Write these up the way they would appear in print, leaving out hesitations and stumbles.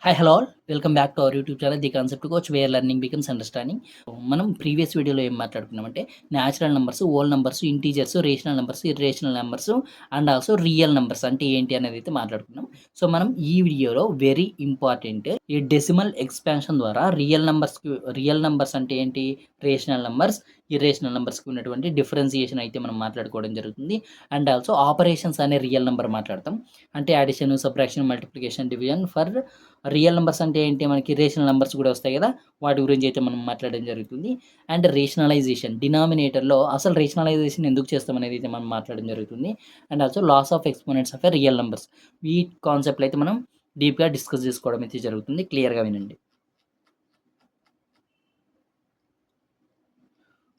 Hi hello all welcome back to our YouTube channel the concept coach where learning becomes understanding. మనం previous వీడియోలో ఏం మాట్లాడుకున్నామంటే natural numbers, whole numbers, integers, rational numbers, irrational numbers and also real numbers అంటే ఏంటి అనేది అయితే మాట్లాడుకున్నాం. So మనం ఈ వీడియోలో వెరీ ఇంపార్టెంట్ ఈ డెసిమల్ ఎక్స్పాన్షన్ ద్వారా రియల్ నంబర్స్ అంటే ఏంటి, రేషనల్ నంబర్స్, ఇర్రేషనల్ నంబర్స్కి ఉన్నటువంటి డిఫరెన్సియేషన్ అయితే మనం మాట్లాడుకోవడం జరుగుతుంది. అండ్ ఆల్సో ఆపరేషన్స్ అనే రియల్ నంబర్ మాట్లాడతాం, అంటే addition, subtraction, multiplication, division for real numbers అంటే ఏంటి, మనకి రేషనల్ నంబర్స్ కూడా వస్తాయి కదా, వాటి గురించి అయితే మనం మాట్లాడడం జరుగుతుంది. అండ్ రేషనలైజేషన్, డినామినేటర్లో అసలు రేషనలైజేషన్ ఎందుకు చేస్తాం అనేది అయితే మనం మాట్లాడడం జరుగుతుంది. And also laws of exponents of a real numbers, ఈ కాన్సెప్ట్లు అయితే మనం డీప్గా డిస్కస్ చేసుకోవడం అయితే జరుగుతుంది. క్లియర్గా వినండి.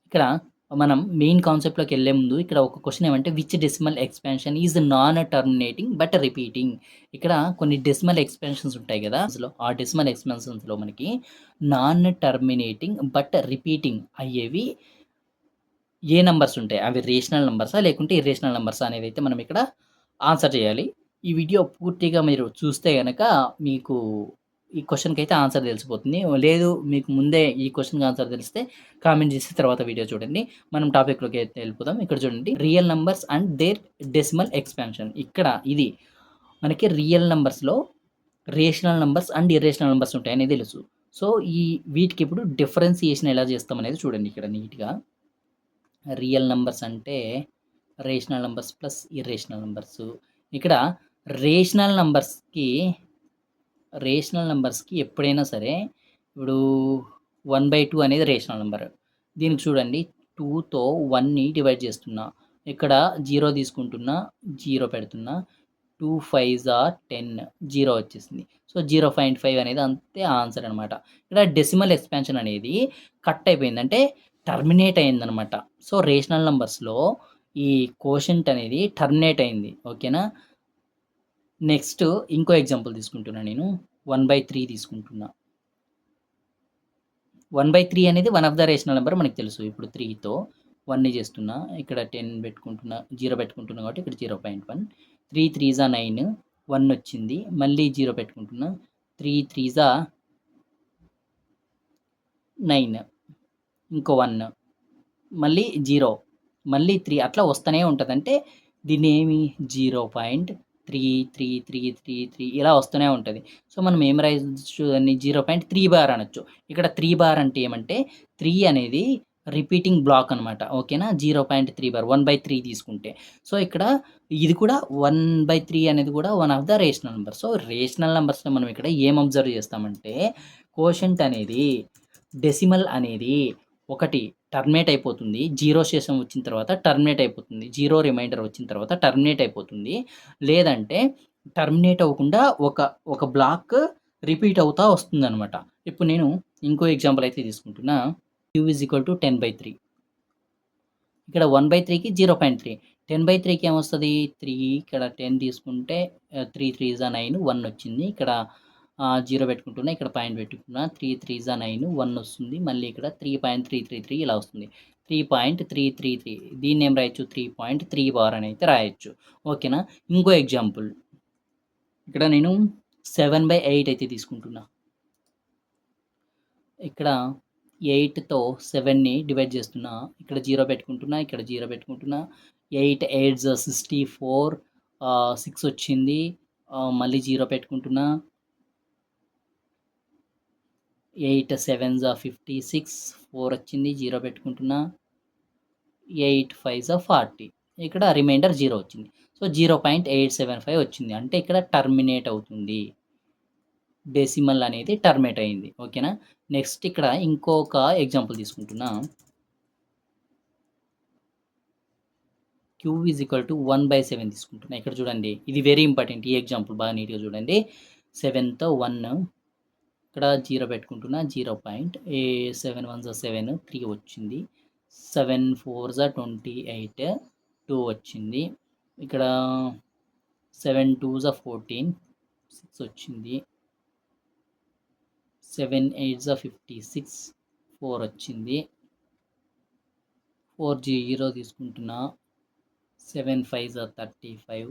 ఇక్కడ మనం మెయిన్ కాన్సెప్ట్లోకి వెళ్ళే ముందు ఇక్కడ ఒక క్వశ్చన్ ఏమంటే which decimal expansion is non terminating but repeating. ఇక్కడ కొన్ని డెసిమల్ ఎక్స్పాన్షన్స్ ఉంటాయి కదా, అసలు ఆ డెసిమల్ ఎక్స్పాన్షన్స్లో మనకి నాన్ టర్మినేటింగ్ బట్ రిపీటింగ్ అయ్యేవి ఏ నంబర్స్ ఉంటాయి, అవి రేషనల్ నంబర్సా లేకుంటే ఇర్రేషనల్ నంబర్సా అనేది అయితే మనం ఇక్కడ ఆన్సర్ చేయాలి. ఈ వీడియో పూర్తిగా మీరు చూస్తే గనక మీకు ఈ క్వశ్చన్కి అయితే ఆన్సర్ తెలిసిపోతుంది. లేదు మీకు ముందే ఈ క్వశ్చన్కి ఆన్సర్ తెలిస్తే కామెంట్ చేసి తర్వాత వీడియో చూడండి. మనం టాపిక్లోకి అయితే వెళ్ళిపోదాం. ఇక్కడ చూడండి, real numbers and their decimal expansion. ఇక్కడ ఇది మనకి రియల్ నంబర్స్లో rational numbers and irrational numbers ఉంటాయని తెలుసు. సో ఈ వీటికి ఇప్పుడు డిఫరెన్సియేషన్ ఎలా చేస్తాం అనేది చూడండి. ఇక్కడ నీట్గా రియల్ నంబర్స్ అంటే rational numbers plus irrational numbers. ఇక్కడ రేషనల్ నంబర్స్కి ఎప్పుడైనా సరే ఇప్పుడు 1/2 అనేది రేషనల్ నంబర్. దీనికి చూడండి, 2తో 1ని డివైడ్ చేస్తున్నా, ఇక్కడ 0 తీసుకుంటున్నా, 0 పెడుతున్నా, 2 5 ఆర్ 10, 0 వచ్చేసింది. సో 0.5 అనేది అంతే ఆన్సర్ అనమాట. ఇక్కడ డెసిమల్ ఎక్స్పాన్షన్ అనేది కట్ అయిపోయింది, అంటే టర్మినేట్ అయిందనమాట. సో రేషనల్ నంబర్స్లో ఈ కోషంట్ అనేది టర్మినేట్ అయింది. ఓకేనా. నెక్స్ట్ ఇంకో ఎగ్జాంపుల్ తీసుకుంటున్నా, నేను 1/3 తీసుకుంటున్నా. 1/3 అనేది one of the rational number మనకు తెలుసు. ఇప్పుడు 3తో 1ని చేస్తున్నా, ఇక్కడ 10 పెట్టుకుంటున్నా, 0 పెట్టుకుంటున్నా కాబట్టి ఇక్కడ 0.1. 3 3 జా 9, 1 వచ్చింది, మళ్ళీ 0 పెట్టుకుంటున్నా, 3 3 జా 9, ఇంకో 1, మళ్ళీ 0, మళ్ళీ 3, అట్లా వస్తూనే ఉంటుంది. అంటే దీన్ని ఏమి 0.3333 ఇలా వస్తూనే ఉంటుంది. సో మనం ఏం రాయొచ్చు, దాన్ని 0.3 బార్ అనొచ్చు. ఇక్కడ 3 బార్ అంటే ఏమంటే 3 అనేది రిపీటింగ్ బ్లాక్ అనమాట. ఓకేనా. 0.3 బార్ 1/3 తీసుకుంటే, సో ఇక్కడ ఇది కూడా 1/3 అనేది కూడా one of the rational number. So rational నెంబర్స్లో మనం ఇక్కడ ఏం అబ్జర్వ్ చేస్తామంటే కోషంట్ అనేది, డెసిమల్ అనేది ఒకటి టర్మినేట్ అయిపోతుంది, 0 శేషం వచ్చిన తర్వాత టర్మినేట్ అయిపోతుంది, 0 రిమైండర్ వచ్చిన తర్వాత టర్మినేట్ అయిపోతుంది. లేదంటే టర్మినేట్ అవ్వకుండా ఒక బ్లాక్ రిపీట్ అవుతా వస్తుందనమాట. ఇప్పుడు నేను ఇంకో ఎగ్జాంపుల్ అయితే తీసుకుంటున్నా. q = 10/3. ఇక్కడ 1/3కి 0.3, 10/3కి ఏమొస్తుంది 3, ఇక్కడ 10 తీసుకుంటే 3 3 జా 9, 1 వచ్చింది. ఇక్కడ 0 పెట్టుకుంటున్నా, ఇక్కడ పాయింట్ పెట్టుకున్నా, 3 3 జా 9, 1 వస్తుంది. మళ్ళీ ఇక్కడ 3.333 ఇలా వస్తుంది. 3.333 దీన్ని ఏం రాయొచ్చు, 3.3 బార్ అని అయితే రాయొచ్చు. ఓకేనా. ఇంకో ఎగ్జాంపుల్, ఇక్కడ నేను 7/8 అయితే తీసుకుంటున్నా. ఇక్కడ 8తో 7ని డివైడ్ చేస్తున్నా, ఇక్కడ 0 పెట్టుకుంటున్నా, ఇక్కడ 0 పెట్టుకుంటున్నా, 8 8 జా 64, 6 వచ్చింది, మళ్ళీ 0 పెట్టుకుంటున్నా, 8 7 జా 56, 4 వచ్చింది, 0 పెట్టుకుంటున్నా, 8 5 జా 40, ఇక్కడ రిమైండర్ 0 వచ్చింది. సో 0.875 వచ్చింది, అంటే ఇక్కడ టర్మినేట్ అవుతుంది, డెసిమల్ అనేది టర్మినేట్ అయింది. ఓకేనా. నెక్స్ట్ ఇక్కడ ఇంకొక ఎగ్జాంపుల్ తీసుకుంటున్నా. q = 1/7 తీసుకుంటున్నా. ఇక్కడ చూడండి, ఇది వెరీ ఇంపార్టెంట్. ఈ ఎగ్జాంపుల్ బాగా నీట్గా చూడండి. 7తో 1, ఇక్కడ 0 పెట్టుకుంటున్నా, 7 1 జా 7, 3 వచ్చింది, 7 4 జా 28, 2 వచ్చింది. ఇక్కడ 7 2 జా 14, 6 వచ్చింది. 7 8 జా 56, 4 వచ్చింది. 4 0 తీసుకుంటున్నా, 7 5 జా 35,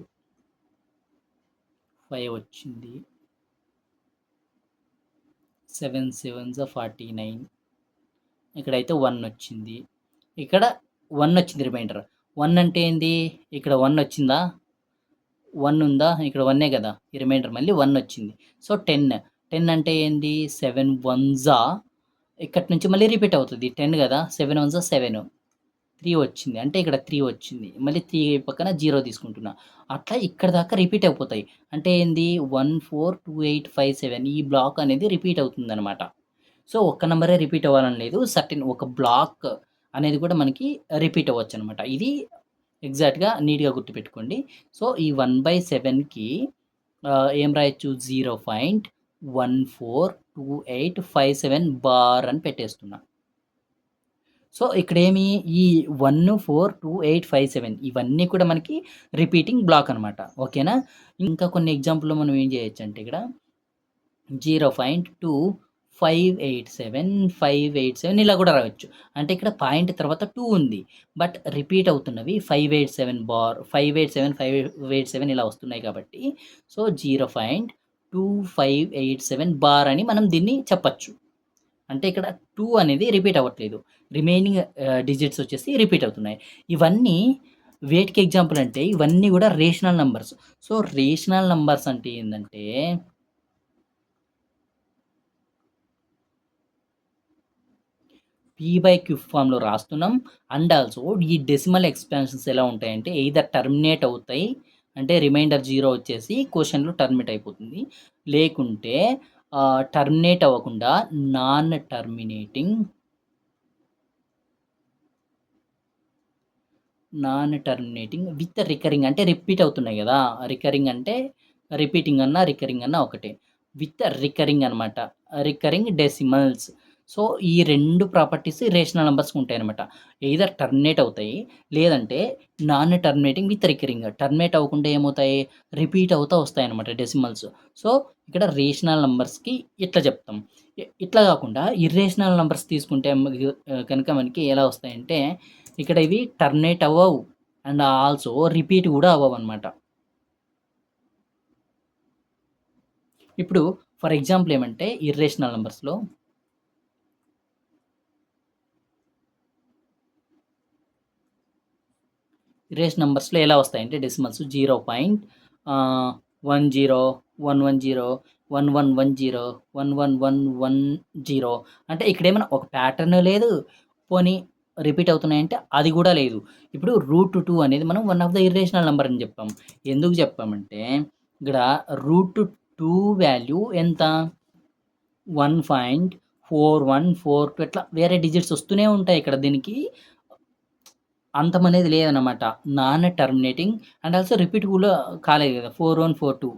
5 వచ్చింది. 5 6 జా 24, 6 వచ్చింది. 6 7 జా 24, 6 4 జా 24, 4 0 0 తీసుకుంటున్నా, 7 5 జా 35, 5 వచ్చింది. 7 5 జా 35, 5 వచ్చింది. 4 0 0 తీసుకుంటున్నా, 7 5 జా 34, 4 వచ్చింది. 4 5 జా 34, 4 వచ్చింది. 7 7 49. ఇక్కడైతే 1 వచ్చింది. ఇక్కడ 1 వచ్చింది రిమైండర్. 1 అంటే ఏంది? ఇక్కడ 1 వచ్చిందా? 1 ఉందా? ఇక్కడ 1 కదా! ఈ రిమైండర్ మళ్ళీ 1 వచ్చింది. సో, 10. 10 అంటే ఏంది? 7 వన్సా ఇక్కడి నుంచి మళ్ళీ రిపీట్ అవుతది. 10 కదా! 7 వన్సా 7. 3 వచ్చింది. అంటే ఇక్కడ 3 వచ్చింది. మళ్ళీ 3 పక్కన 0 తీసుకుంటున్నా. అట్లా ఇక్కడి దాకా రిపీట్ అయిపోతాయి. అంటే ఏంది? 1 4 2 8 5 7 ఈ బ్లాక్ అనేది రిపీట్ అవుతుందనమాట. సో, ఒక్క నంబరే రిపీట్ అవ్వాలని లేదు. సర్టెన్ ఒక బ్లాక్ అనేది కూడా మనకి రిపీట్ అవ్వచ్చనమాట. ఇది ఎగ్జాక్ట్‌గా నీట్‌గా గుర్తుపెట్టుకోండి. సో, ఈ 1/7కి ఏం రాయొచ్చు? 0.142857 బార్ అని పెట్టేస్తున్నా. సో, ఇక్కడేమి ఈ 1, 4, 2, 8, 5, 7 ఇవన్నీ కూడా మనకి రిపీటింగ్ బ్లాక్ అనమాట. ఓకేనా? ఇంకా కొన్ని ఎగ్జాంపుల్‌లో మనం ఏం చేయొచ్చంటే ఇక్కడ 0.2587 ఇలా కూడా రాయొచ్చు. అంటే ఇక్కడ పాయింట్ తర్వాత 2 ఉంది. బట్ రిపీట్ అవుతున్నవి 587 బార్ 587, 587 ఇలా వస్తున్నాయి కాబట్టి సో, 0.2587 బార్ అని మనం దీన్ని చెప్పచ్చు. అంటే ఇక్కడ 2 అనేది రిపీట్ అవ్వట్లేదు. రిమైనింగ్ డిజిట్స్ వచ్చేసి రిపీట్ అవుతున్నాయి. ఇవన్నీ వేటికి ఎగ్జాంపుల్ అంటే ఇవన్నీ కూడా rational numbers. So, rational numbers అంటే ఏందంటే p/q ఫామ్‌లో రాస్తున్నాం. అండ్ ఆల్సో ఈ డెసిమల్ ఎక్స్పాన్షన్స్ ఎలా ఉంటాయంటే ఎయిదర్ టర్మినేట్ అవుతాయి. అంటే రిమైండర్ 0 వచ్చేసి క్వెషన్‌లో టర్మినేట్ అయిపోతుంది. లేకుంటే టర్మినేట్ అవ్వకుండా నాన్ టర్మినేటింగ్ విత్ రికరింగ్ అంటే రిపీట్ అవుతున్నాయి గదా! రికరింగ్ అంటే రిపీటింగ్ అన్నా, రికరింగ్ అన్నా ఒకటే. విత్ రికరింగ్ అనమాట. Recurring decimals. సో, ఈ 2 ప్రాపర్టీస్ రేషనల్ నంబర్స్‌కి ఉంటాయనమాట. ఎయిదర్ టర్మినేట్ అవుతాయి. లేదంటే non terminating with recurring. Terminate అవ్వకుండా ఏమవుతాయి? రిపీట్ అవుతా వస్తాయనమాట డెసిమల్స్. సో, ఇక్కడ రేషనల్ నంబర్స్‌కి ఇట్లా చెప్తాం. ఇట్లా కాకుండా ఇర్రేషనల్ నంబర్స్ తీసుకుంటే కనుక మనకి ఎలా వస్తాయంటే ఇక్కడ ఇవి టర్మినేట్ అవ్వవు. అండ్ ఆల్సో రిపీట్ కూడా అవ్వవనమాట. ఇప్పుడు ఫర్ ఎగ్జాంపుల్ ఏమంటే ఇర్రేషనల్ నంబర్స్‌లో నంబర్స్‌లో ఎలా వస్తాయంటే డెసిమల్స్ 0.10, 110, 1110, 11110 అంటే ఇక్కడేమన్నా ఒక ప్యాటర్న్ లేదు. పోనీ రిపీట్ అవుతున్నాయంటే అది కూడా లేదు. ఇప్పుడు √2 అనేది మనం one of the irrational number అని చెప్పాం. ఎందుకు చెప్పామంటే ఇక్కడ √2 వాల్యూ ఎంత? 1.4142 ఇట్లా వేరే డిజిట్స్ వస్తూనే ఉంటాయి. ఇక్కడ దీనికి అంతమనేది లేదనమాట. Non terminating and also repeat కూడా కాలేదు కదా! 4142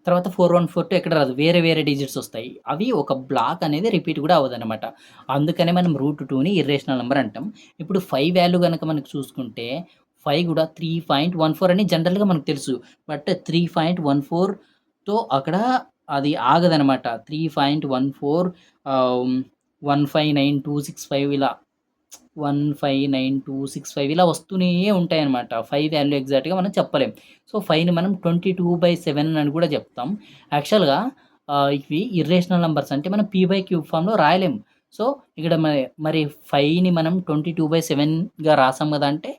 తర్వాత 4142 ఎక్కడ రాదు. వేరే వేరే డిజిట్స్ వస్తాయి. అవి ఒక బ్లాక్ అనేది రిపీట్ కూడా అవ్వదనమాట. అందుకనే మనం √2ని ఇర్రేషనల్ నంబర్ అంటాం. ఇప్పుడు 5 వాల్యూ గనక మనకు చూసుకుంటే 5 కూడా 3.14 అని జనరల్‌గా మనకు తెలుసు. బట్ 3.14తో అక్కడ అది ఆగదనమాట. 3.14 159265 ఇలా 159265 ఇలా వస్తూనే ఉంటాయన్నమాట. 5 వాల్యూ ఎగ్జాక్ట్‌గా మనం చెప్పలేం. సో, 5ని మనం 22/7 అని కూడా చెప్తాం. యాక్చువల్‌గా ఇవి ఇర్రేషనల్ నంబర్స్ అంటే మనం p/q ఫామ్‌లో రాయలేం. సో, ఇక్కడ మరి 5ని మనం 22/7గా రాసాం కదా! అంటే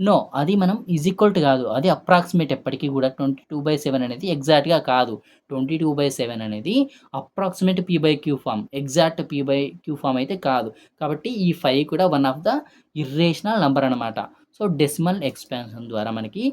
నో. అది మనం ఈజ్ ఈక్వల్ టు కాదు. అది అప్రాక్సిమేట్ ఎప్పటికి కూడా 22/7 అనేది ఎగ్జాక్ట్‌గా కాదు. 22/7 అనేది approximate p/q form. Exact p/q form అయితే కాదు. కాబట్టి ఈ 5 కూడా one of the irrational number అనమాట. సో, డెసిమల్ ఎక్స్పాన్షన్ ద్వారా మనకి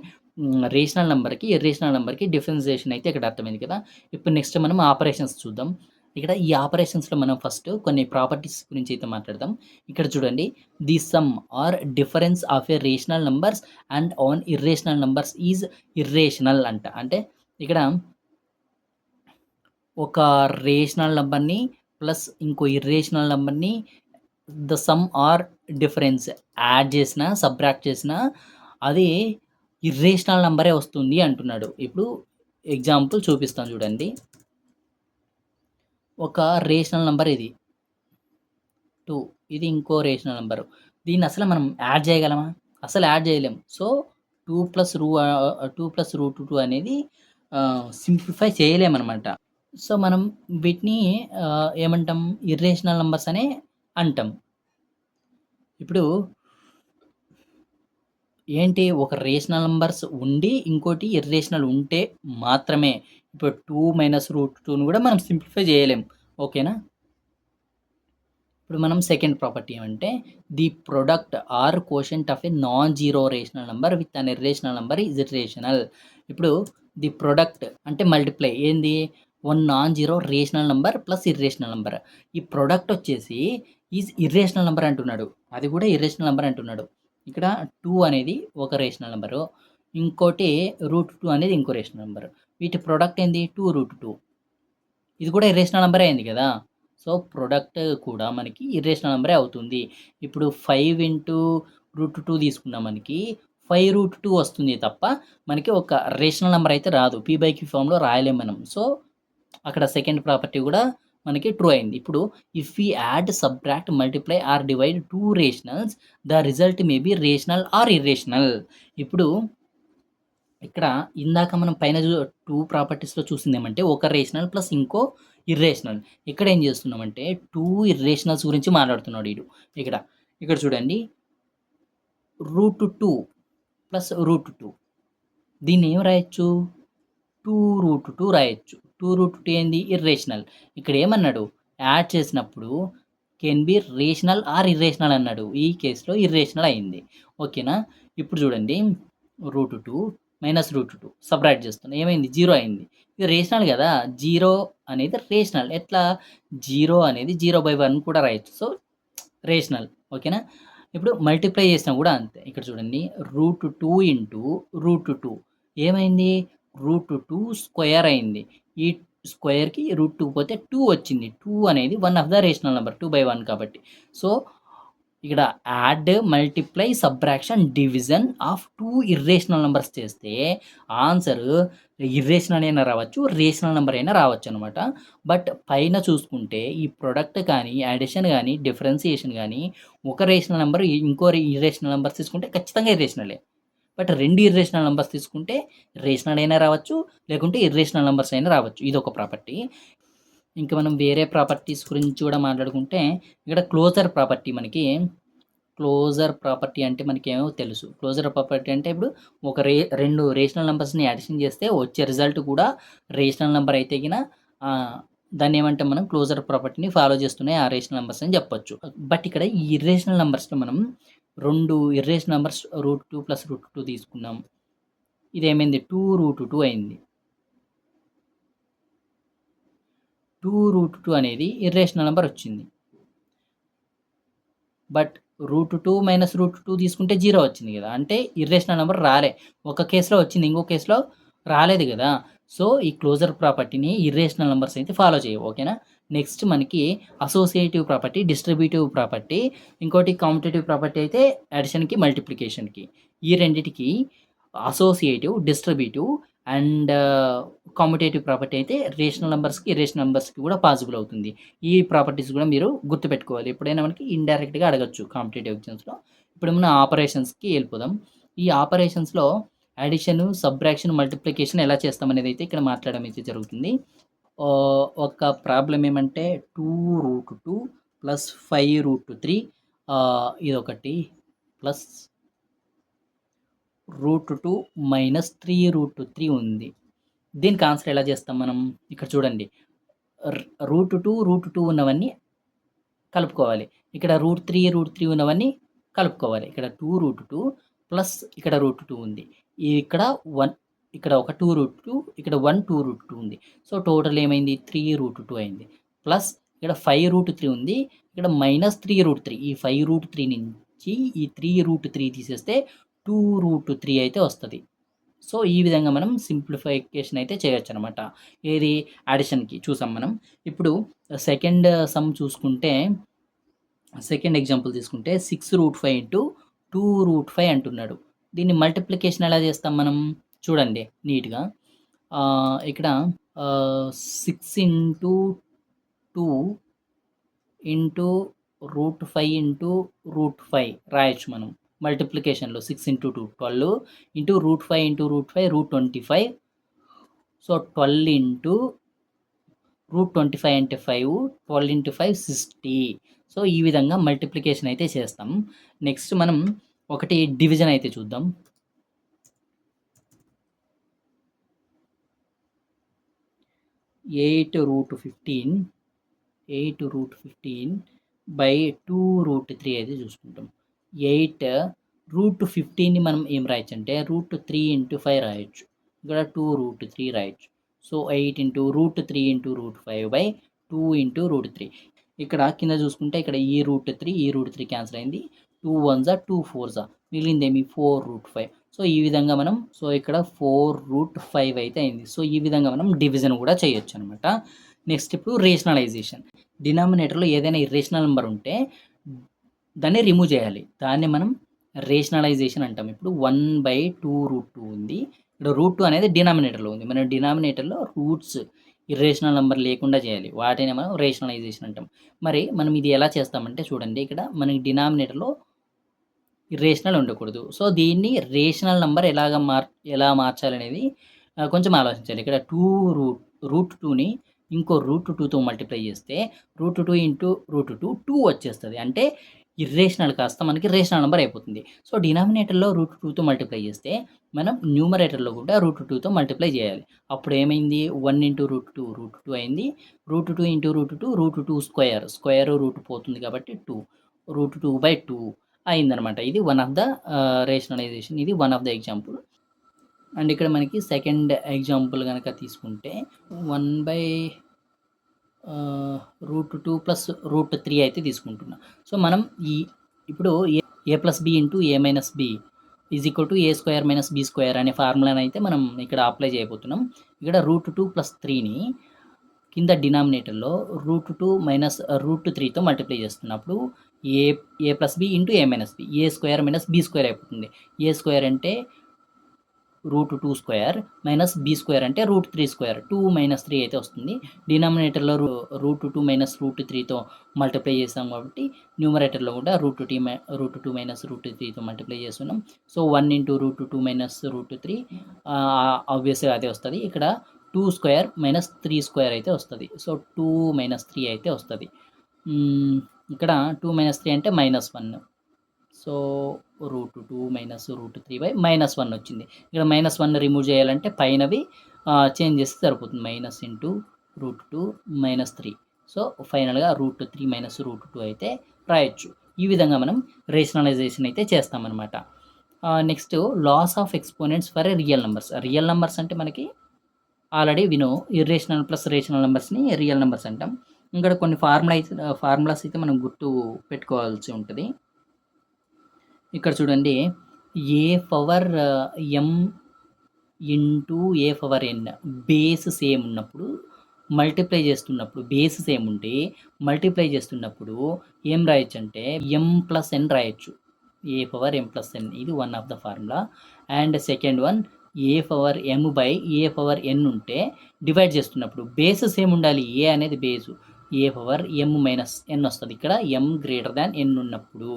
రేషనల్ నంబర్‌కి, ఇర్రేషనల్ నంబర్‌కి డిఫరెన్షియేషన్ అయితే ఇక్కడ అర్థమైంది కదా! ఇప్పుడు నెక్స్ట్ మనం ఆపరేషన్స్ చూద్దాం. ఇక్కడ ఈ ఆపరేషన్స్‌లో మనం ఫస్ట్ కొన్ని ప్రాపర్టీస్ గురించి అయితే మాట్లాడదాం. ఇక్కడ చూడండి. The sum or difference of a rational numbers and an irrational numbers is irrational అంట. అంటే ఇక్కడ ఒక రేషనల్ నంబర్‌ని ప్లస్ ఇంకో ఇర్రేషనల్ నంబర్‌ని the sum or difference add చేసినా, సబ్ట్రాక్ట్ చేసినా అది ఇర్రేషనల్ నంబరే వస్తుంది అంటున్నాడు. ఇప్పుడు ఎగ్జాంపుల్ చూపిస్తాను చూడండి. ఒక రేషనల్ నంబర్ ఇది 2 ఇది ఇంకో రేషనల్ నంబరు. దీన్ని అసలు మనం యాడ్ చేయగలమా? అసలు యాడ్ చేయలేం. సో, 2 + √2 అనేది సింప్లిఫై చేయలేమనమాట. సో, మనం వీటిని ఏమంటాం? ఇర్రేషనల్ నంబర్స్ అనే అంటాం. ఇప్పుడు ఏంటి ఒక రేషనల్ నంబర్స్ ఉండి, ఇంకోటి ఇర్రేషనల్ ఉంటే మాత్రమే. ఇప్పుడు 2 - కూడా మనం సింప్లిఫై చేయలేం. ఓకేనా? ఇప్పుడు మనం సెకండ్ ప్రాపర్టీ ఏమంటే, the product are quotient of a non zero rational number with an irrational number is irrational. ఇప్పుడు ది ప్రొడక్ట్ అంటే మల్టిప్లై ఏంది? One non zero rational number plus irrational number. ఈ ప్రొడక్ట్ వచ్చేసి ఈజ్ ఇర్రేషనల్ నంబర్ అంటున్నాడు. అది కూడా irrational number అంటున్నాడు. ఇక్కడ 2 అనేది ఒక రేషనల్ నంబరు. ఇంకోటి √2 అనేది ఇంకో రేషనల్ నంబర్. వీటి ప్రొడక్ట్ ఏంది? 2√2. ఇది కూడా ఇర్రేషనల్ నంబరే అయింది కదా! సో, ప్రొడక్ట్ కూడా మనకి ఇర్రేషనల్ నంబరే అవుతుంది. ఇప్పుడు 5 ఇంటూ √2 తీసుకున్నా మనకి 5√2 వస్తుంది తప్ప, మనకి ఒక రేషనల్ నంబర్ అయితే రాదు. పీ/క్యూ ఫార్మ్‌లో రాయలేం మనం. సో, అక్కడ సెకండ్ ప్రాపర్టీ కూడా మనకి ట్రూ అయింది. ఇప్పుడు if we add, subtract, multiply or divide 2 rationals, the result may be rational or irrational. ఇప్పుడు ఇక్కడ ఇందాక మనం పైన 2 ప్రాపర్టీస్‌లో చూసిందేమంటే, ఒక రేషనల్ ప్లస్ ఇంకో ఇర్రేషనల్. ఇక్కడ ఏం చేస్తున్నామంటే 2 ఇర్రేషనల్స్ గురించి మాట్లాడుతున్నాడు ఈడు. ఇక్కడ, ఇక్కడ చూడండి √2 ప్లస్ √2 దీన్ని ఏం రాయొచ్చు? 2√2 రాయొచ్చు. 2√2 ఏంది? ఇర్రేషనల్. ఇక్కడ ఏమన్నాడు? యాడ్ చేసినప్పుడు can be rational or irrational అన్నాడు. ఈ కేస్‌లో ఇర్రేషనల్ అయింది. ఓకేనా? ఇప్పుడు చూడండి √2 మైనస్ √2 సబ్ట్రాక్ట్ చేస్తున్నా. ఏమైంది? 0 అయింది. ఇది రేషనల్ కదా! 0 అనేది రేషనల్. ఎట్లా? 0 అనేది 0/1 కూడా రాయొచ్చు. So, rational. ఓకేనా? ఇప్పుడు మల్టిప్లై చేసినా కూడా అంతే. ఇక్కడ చూడండి √2 ఇంటూ √2 ఏమైంది? √2 స్క్వేర్ అయింది. ఈ స్క్వేర్‌కి √2 పోతే 2 వచ్చింది. 2 అనేది one of the rational number 2/1 కాబట్టి. సో, ఇక్కడ add, multiply, subtraction, division of 2 irrational numbers చేస్తే ఆన్సర్ ఇర్రేషనల్ అయినా రావచ్చు, రేషనల్ నంబర్ అయినా రావచ్చనమాట. బట్ పైన చూసుకుంటే ఈ ప్రొడక్ట్ కానీ, అడిషన్ గానీ, డిఫరెన్సియేషన్ గానీ ఒక రేషనల్ నంబర్ ఇంకో ఇర్రేషనల్ నంబర్స్ తీసుకుంటే ఖచ్చితంగా ఇర్రేషనలే. బట్ 2 ఇర్రేషనల్ నంబర్స్ తీసుకుంటే రేషనల్ అయినా రావచ్చు, లేకుంటే ఇర్రేషనల్ నంబర్స్ అయినా రావచ్చు. ఇదొక ప్రాపర్టీ. ఇంకా మనం వేరే ప్రాపర్టీస్ గురించి కూడా మాట్లాడుకుంటే, ఇక్కడ క్లోజర్ ప్రాపర్టీ మనకి క్లోజర్ ప్రాపర్టీ అంటే మనకేమో తెలుసు. క్లోజర్ ప్రాపర్టీ అంటే ఇప్పుడు ఒక 2 రేషనల్ నంబర్స్‌ని అడిషన్ చేస్తే వచ్చే రిజల్ట్ కూడా రేషనల్ నంబర్ అయితే గిన దాన్నేమంటాం మనం? క్లోజర్ ప్రాపర్టీని ఫాలో చేస్తున్నాయి ఆ రేషనల్ నంబర్స్ అని చెప్పొచ్చు. బట్ ఇక్కడ ఈ ఇర్రేషనల్ నంబర్స్‌లో మనం 2 ఇర్రేషనల్ నంబర్స్ √2 ప్లస్ √2 తీసుకున్నాం. ఇదేమైంది? 2√2 అయింది. 2√2 అనేది ఇర్రేషనల్ నంబర్ వచ్చింది. బట్ √2 మైనస్ √2 తీసుకుంటే 0 వచ్చింది కదా! అంటే ఇర్రేషనల్ నంబర్ రాలే. ఒక కేస్‌లో వచ్చింది. ఇంకో కేస్‌లో రాలేదు కదా! సో, ఈ క్లోజర్ ప్రాపర్టీని ఇర్రేషనల్ నంబర్స్ అయితే ఫాలో చేయవు. ఓకేనా? నెక్స్ట్ మనకి అసోసియేటివ్ ప్రాపర్టీ, డిస్ట్రిబ్యూటివ్ ప్రాపర్టీ, ఇంకోటి కమ్యుటేటివ్ ప్రాపర్టీ అయితే అడిషన్‌కి, మల్టిప్లికేషన్‌కి. ఈ రెండిటికి associative, distributive and commutative property అయితే రేషనల్ నంబర్స్‌కి, ఇర్రేషనల్ నంబర్స్‌కి కూడా పాసిబుల్ అవుతుంది. ఈ ప్రాపర్టీస్ కూడా మీరు గుర్తుపెట్టుకోవాలి. ఎప్పుడైనా మనకి ఇండైరెక్ట్‌గా అడగొచ్చు కాంపిటేటివ్ ఎగ్జామ్స్‌లో. ఇప్పుడు మనం ఆపరేషన్స్‌కి ఎళ్ళిపోదాం. ఈ ఆపరేషన్స్‌లో అడిషన్, సబ్ట్రాక్షన్, మల్టిప్లికేషన్ ఎలా చేస్తామనేదైతే ఇక్కడ మాట్లాడడం అయితే జరుగుతుంది. ఒక ప్రాబ్లమ్ ఏమంటే 2√2 ప్లస్ 5√3 ఇదొకటి ప్లస్ √2 మైనస్ 3√3 ఉంది. దీనికి ఆన్సర్ ఎలా చేస్తాం మనం? ఇక్కడ చూడండి. √2 ఉన్నవన్నీ కలుపుకోవాలి. ఇక్కడ √3 ఉన్నవన్నీ కలుపుకోవాలి. ఇక్కడ 2√2 ప్లస్ ఇక్కడ √2 ఉంది. ఇక్కడ 1 ఇక్కడ ఒక 2√2 ఇక్కడ 2√2 ఉంది. సో, టోటల్ ఏమైంది? 3√2 అయింది. ప్లస్ ఇక్కడ 5√3 ఉంది. ఇక్కడ మైనస్ 3√3 ఈ 5√3 నుంచి ఈ 3√3 తీసేస్తే 2√3 అయితే వస్తది. సో, ఈ విధంగా మనం సింప్లిఫికేషన్ అయితే చేయొచ్చనమాట. ఏది? అడిషన్‌కి చూసాం మనం. ఇప్పుడు సెకండ్ సమ్ చూసుకుంటే, సెకండ్ ఎగ్జాంపుల్ తీసుకుంటే 6√5 ఇంటూ 2√5 అంటున్నాడు. దీన్ని మల్టిప్లికేషన్ ఎలా చేస్తాం మనం? చూడండి నీట్‌గా. ఇక్కడ 6 ఇంటూ 2 ఇంటూ √5 ఇంటూ √5 రాయొచ్చు మనం. మల్టిప్లికేషన్‌లో 6 into 2 12 into √5 into √5 √25. So, 12 into √25 అంటే 5, 12 ఇంటూ 5 60. సో ఈ విధంగా మల్టిప్లికేషన్ అయితే చేస్తాం. నెక్స్ట్ మనం ఒకటి డివిజన్ అయితే చూద్దాం. 8√15 అయితే చూసుకుంటాం. 8√15ని మనం ఏం రాయొచ్చు అంటే √3 ఇంటూ 5 రాయొచ్చు. ఇక్కడ 2√3 రాయొచ్చు. So 8 into √3 into √5/2 into √3. ఇక్కడ కింద చూసుకుంటే ఇక్కడ ఈ √3 క్యాన్సిల్ అయింది. 2 1 జా 2 4 జా మిగిలిందేమి 4√5. సో ఈ విధంగా మనం ఇక్కడ 4√5 అయితే అయింది. సో ఈ విధంగా మనం డివిజన్ కూడా చేయొచ్చు అనమాట. నెక్స్ట్ ఇప్పుడు రేషనలైజేషన్. డినామినేటర్లో ఏదైనా ఇర్రేషనల్ నెంబర్ ఉంటే దాన్ని రిమూవ్ చేయాలి. దాన్ని మనం రేషనలైజేషన్ అంటాం. ఇప్పుడు 1/2√2 ఉంది. ఇక్కడ √2 అనేది డినామినేటర్లో ఉంది. మన డినామినేటర్లో రూట్స్ ఇర్రేషనల్ నెంబర్ లేకుండా చేయాలి. వాటిని మనం రేషనలైజేషన్ అంటాం. మరి మనం ఇది ఎలా చేస్తామంటే చూడండి, ఇక్కడ మనకి డినామినేటర్లో ఇర్రేషనల్ ఉండకూడదు. సో దీన్ని రేషనల్ నెంబర్ ఎలా మార్చాలనేది కొంచెం ఆలోచించాలి. ఇక్కడ √2ని ఇంకో √2తో మల్టిప్లై చేస్తే √2 ఇంటూ √2 2 వచ్చేస్తుంది. అంటే ఇర్రేషనల్ కాస్త మనకి రేషనల్ నెంబర్ అయిపోతుంది. సో డినామినేటర్లో √2తో మల్టిప్లై చేస్తే మనం న్యూమరేటర్లో కూడా √2తో మల్టిప్లై చేయాలి. అప్పుడు ఏమైంది 1 ఇంటూ √2 అయింది. √2 ఇంటూ √2 స్క్వేర్ రూట్ పోతుంది కాబట్టి 2 √2/2 అయిందనమాట. ఇది వన్ ఆఫ్ ద రేషనలైజేషన్. ఇది one of the example. And ఇక్కడ మనకి సెకండ్ ఎగ్జాంపుల్ కనుక తీసుకుంటే 1/√2 ప్లస్ √3 అయితే తీసుకుంటున్నాం. సో మనం ఇప్పుడు a plus B into a minus b is equal to a square minus B square అనే ఫార్ములాని అయితే మనం ఇక్కడ అప్లై చేయబోతున్నాం. ఇక్కడ √2 ప్లస్ 3ని కింద డినామినేటర్లో √2 మైనస్ √3తో మల్టిప్లై చేస్తున్నప్పుడు A plus B into a minus B, A square minus B square అయిపోతుంది. ఏ స్క్వేర్ అంటే √2 స్క్వేర్ మైనస్ బి స్క్వేర్ అంటే √3 స్క్వేర్, 2 మైనస్ 3 అయితే వస్తుంది. డినామినేటర్లో √2 మైనస్ √3తో మల్టిప్లై చేస్తాం కాబట్టి న్యూమరేటర్లో కూడా √2 మైనస్ √3తో మల్టిప్లై చేస్తున్నాం. సో 1 ఇంటూ √2 మైనస్ √3 ఆబ్వియస్గా అదే వస్తుంది. ఇక్కడ 2 స్క్వేర్ మైనస్ 3 స్క్వేర్ అయితే వస్తుంది. సో 2 మైనస్ 3 అయితే వస్తుంది. ఇక్కడ 2 మైనస్ 3 అంటే -1. సో √2 మైనస్ √3/-1 వచ్చింది. ఇక్కడ -1 రిమూవ్ చేయాలంటే పైనవి చేంజ్ చేస్తే సరిపోతుంది. Minus into √2 -3. సో ఫైనల్గా √3 మైనస్ √2 అయితే రాయొచ్చు. ఈ విధంగా మనం రేషనలైజేషన్ అయితే చేస్తామన్నమాట. Next laws of exponents for real numbers. Real numbers అంటే మనకి ఆల్రెడీ ఇర్రేషనల్ ప్లస్ రేషనల్ నెంబర్స్ని రియల్ నెంబర్స్ అంటాం. ఇక్కడ కొన్ని ఫార్ములాస్ అయితే మనం గుర్తు పెట్టుకోవాల్సి ఉంటుంది. ఇక్కడ చూడండి, a⁴m into a⁴n base same ఉన్నప్పుడు మల్టిప్లై చేస్తున్నప్పుడు బేస్ సేమ్ ఉంటే మల్టిప్లై చేస్తున్నప్పుడు ఏం రాయొచ్చు అంటే m+n రాయొచ్చు. a⁴m+n ఇది one of the formula. And second one a⁴m/a⁴n ఉంటే డివైడ్ చేస్తున్నప్పుడు బేస్ సేమ్ ఉండాలి. ఏ అనేది బేసు, a⁴m-n వస్తుంది. ఇక్కడ m గ్రేటర్ దాన్ n ఉన్నప్పుడు.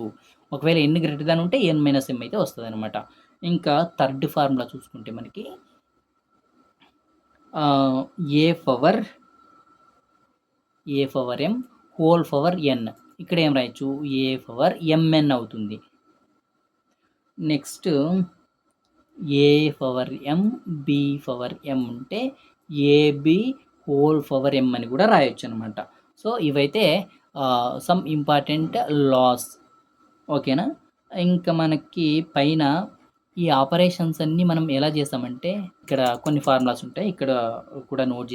ఒకవేళ n గ్రేటర్ దాన్ ఉంటే n-m అయితే వస్తుంది అనమాట. ఇంకా థర్డ్ ఫార్ములా చూసుకుంటే మనకి a⁴m⁴n ఇక్కడ ఏం రాయొచ్చు a⁴mn అవుతుంది. నెక్స్ట్ a⁴m/b⁴m ఉంటే ab⁴m అని కూడా రాయొచ్చు అనమాట. సో ఇవైతే సమ్ ఇంపార్టెంట్ లాస్. ఓకేనా. ఇంకా మనకి పైన ఈ ఆపరేషన్స్ అన్నీ మనం ఎలా చేస్తామంటే ఇక్కడ కొన్ని ఫార్ములాస్ ఉంటాయి, ఇక్కడ కూడా నోట్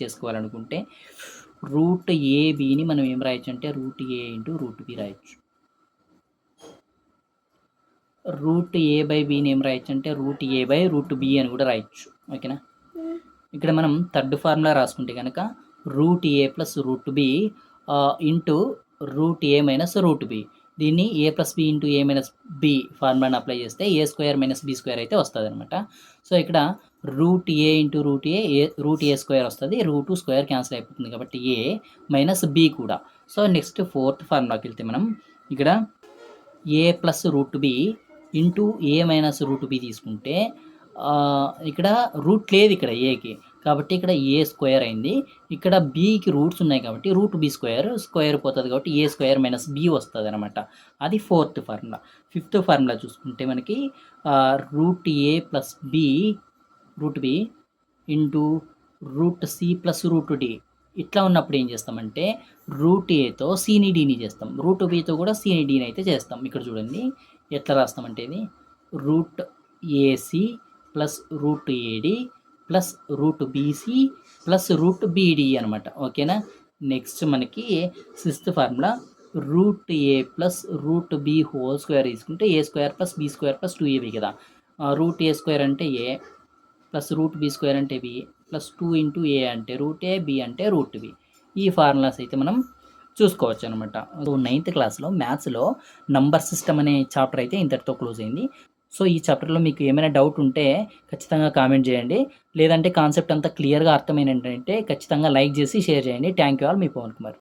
చేసుకోవాలనుకుంటే √ab మనం ఏం రాయొచ్చు అంటే √a ఇంటూ √b రాయొచ్చు. √a/bని ఏం రాయొచ్చు అంటే √a/√b అని కూడా రాయొచ్చు. ఓకేనా. ఇక్కడ మనం థర్డ్ ఫార్ములా రాసుకుంటే కనుక √a plus √b into √a minus √b. దీన్ని a plus B into a minus B ఫార్ములాని అప్లై చేస్తే a square minus B square అయితే వస్తుంది అనమాట. సో ఇక్కడ √a ఇంటూ √a స్క్వేర్ వస్తుంది. √2 స్క్వేర్ క్యాన్సిల్ అయిపోతుంది కాబట్టి a మైనస్ బి కూడా. సో నెక్స్ట్ ఫోర్త్ ఫార్ములాకి వెళ్తే మనం ఇక్కడ a plus √b into a minus √b తీసుకుంటే ఇక్కడ రూట్ లేదు ఇక్కడ ఏకి, కాబట్టి ఇక్కడ ఏ స్క్వేర్ అయింది. ఇక్కడ బీకి రూట్స్ ఉన్నాయి కాబట్టి రూట్ బీ స్క్వేర్, స్క్వేర్ పోతుంది కాబట్టి ఏ స్క్వేర్ మైనస్ బీ వస్తుంది అనమాట. అది ఫోర్త్ ఫార్ములా. ఫిఫ్త్ ఫార్ములా చూసుకుంటే మనకి root A plus B root B into root C plus root D. ఇట్లా ఉన్నప్పుడు ఏం చేస్తామంటే రూట్ ఏతో సిని డీని చేస్తాం, రూట్ బితో కూడా సిని డీని అయితే చేస్తాం. ఇక్కడ చూడండి ఎట్లా రాస్తామంటే ఇది root A C plus root A D plus root B C plus root B D అనమాట. ఓకేనా. నెక్స్ట్ మనకి sixth formula root A plus root B whole square తీసుకుంటే A square plus B square plus 2ab కదా. రూట్ ఏ స్క్వేర్ అంటే A plus root B square అంటే B plus 2 into A అంటే root A, B అంటే root B. ఈ formulas అయితే మనం చూసుకోవచ్చు అనమాట. సో 9th క్లాస్లో మ్యాథ్స్లో నంబర్ సిస్టమ్ అనే చాప్టర్ అయితే ఇంతటితో క్లోజ్ అయింది. సో ఈ చాప్టర్లో మీకు ఏమైనా డౌట్ ఉంటే ఖచ్చితంగా కామెంట్ చేయండి, లేదంటే కాన్సెప్ట్ అంతా క్లియర్గా అర్థమైనట్టయితే ఖచ్చితంగా లైక్ చేసి షేర్ చేయండి. థ్యాంక్ యూ ఆల్, మీ పవన్ కుమార్.